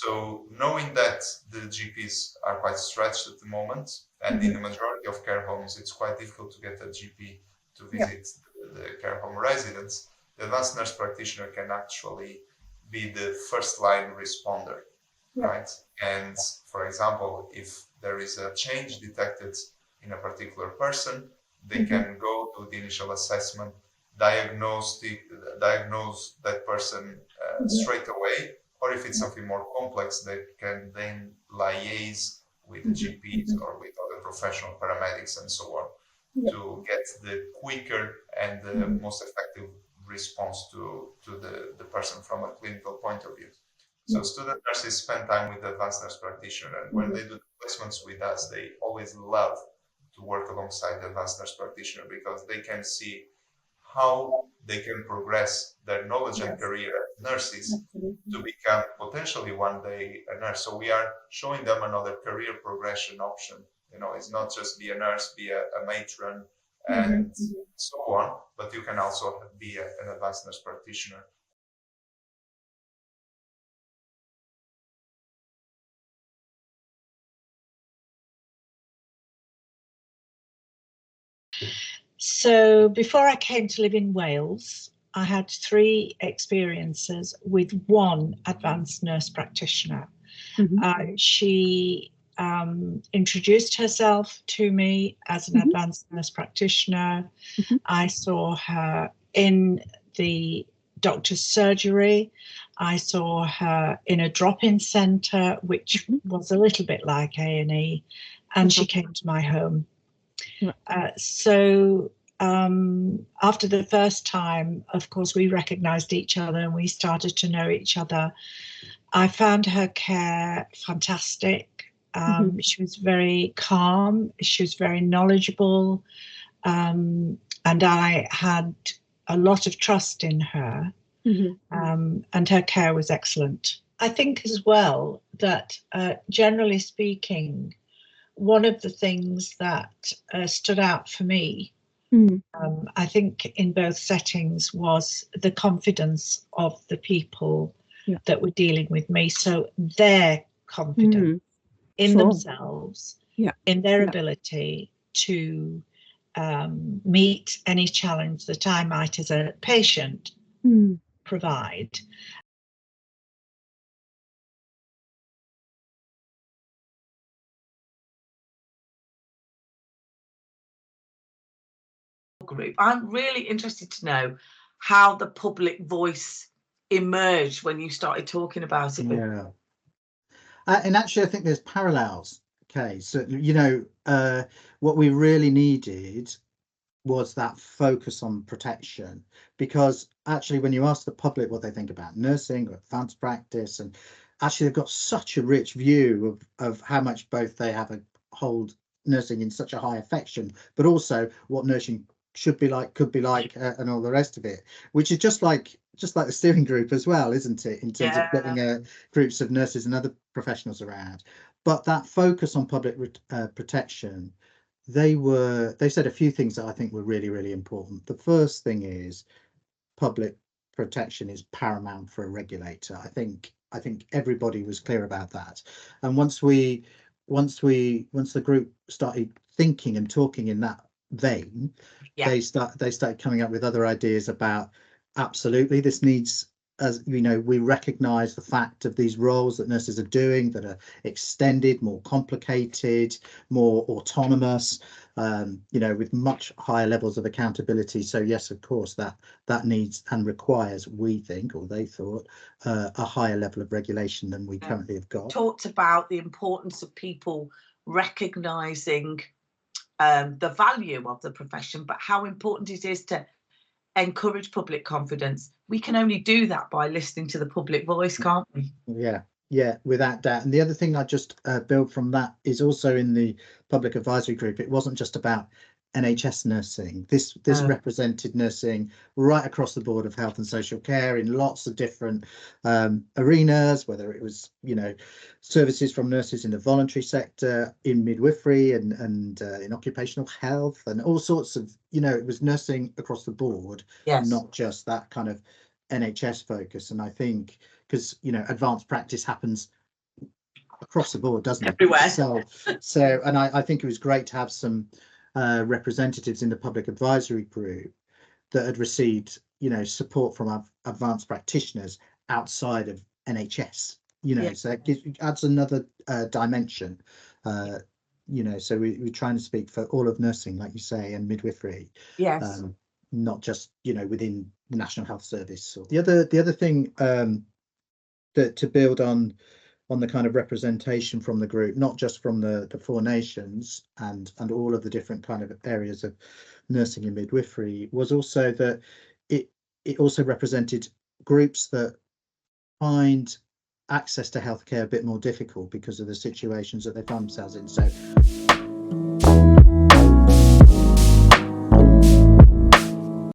So knowing that the GPs are quite stretched at the moment, and in the majority of care homes, it's quite difficult to get a GP to visit the care home residents, the advanced nurse practitioner can actually be the first line responder, right? And for example, if there is a change detected in a particular person, they can go to the initial assessment, diagnose that person straight away, or if it's something more complex, they can then liaise with the GPs or with other professional paramedics and so on to get the quicker and the most effective response to the person from a clinical point of view. So student nurses spend time with the advanced nurse practitioner, and when they do the placements with us, they always love to work alongside the advanced nurse practitioner because they can see how they can progress their knowledge and career as nurses to become potentially one day a nurse. So we are showing them another career progression option. You know, it's not just be a nurse, be a matron and so on, but you can also be an advanced nurse practitioner. So before I came to live in Wales, I had 3 experiences with one advanced nurse practitioner. She introduced herself to me as an advanced nurse practitioner. I saw her in the doctor's surgery. I saw her in a drop-in centre, which was a little bit like A&E, and she came to my home. So after the first time, of course, we recognised each other and we started to know each other. I found her care fantastic. She was very calm. She was very knowledgeable. And I had a lot of trust in her. And her care was excellent. I think as well that generally speaking, one of the things that stood out for me, I think in both settings, was the confidence of the people that were dealing with me. So their confidence in themselves, in their ability to meet any challenge that I might as a patient provide. Group. I'm really interested to know how the public voice emerged when you started talking about it. And actually I think there's parallels. Okay, so you know, what we really needed was that focus on protection, because actually when you ask the public what they think about nursing or advanced practice, and actually they've got such a rich view of how much both they have a hold nursing in such a high affection, but also what nursing should be like, could be like, and all the rest of it, which is just like the steering group as well, isn't it, in terms of getting groups of nurses and other professionals around. But that focus on public protection, they said a few things that I think were really, really important. The first thing is public protection is paramount for a regulator. I think everybody was clear about that. And once the group started thinking and talking in that vein, they started coming up with other ideas about, absolutely, this needs, as you know, we recognize the fact of these roles that nurses are doing that are extended, more complicated, more autonomous, you know, with much higher levels of accountability. So yes, of course, that needs and requires, we think, or they thought, a higher level of regulation than we currently have got. Talked about the importance of people recognizing the value of the profession, but how important it is to encourage public confidence. We can only do that by listening to the public voice, can't we? Yeah, without doubt. And the other thing I just build from that is also in the public advisory group, it wasn't just about NHS nursing. This represented nursing right across the board of health and social care in lots of different arenas, whether it was, you know, services from nurses in the voluntary sector, in midwifery and in occupational health, and all sorts of, you know, it was nursing across the board, not just that kind of NHS focus. And I think because, you know, advanced practice happens across the board, doesn't it? Everywhere. So, and I think it was great to have some representatives in the public advisory group that had received, you know, support from our advanced practitioners outside of NHS, you know, so it adds another dimension, you know, so we're trying to speak for all of nursing, like you say, and midwifery. Yes. Not just, you know, within the National Health Service. Or the other thing that to build on the kind of representation from the group, not just from the Four Nations and all of the different kind of areas of nursing and midwifery, was also that it also represented groups that find access to healthcare a bit more difficult because of the situations that they find themselves in. So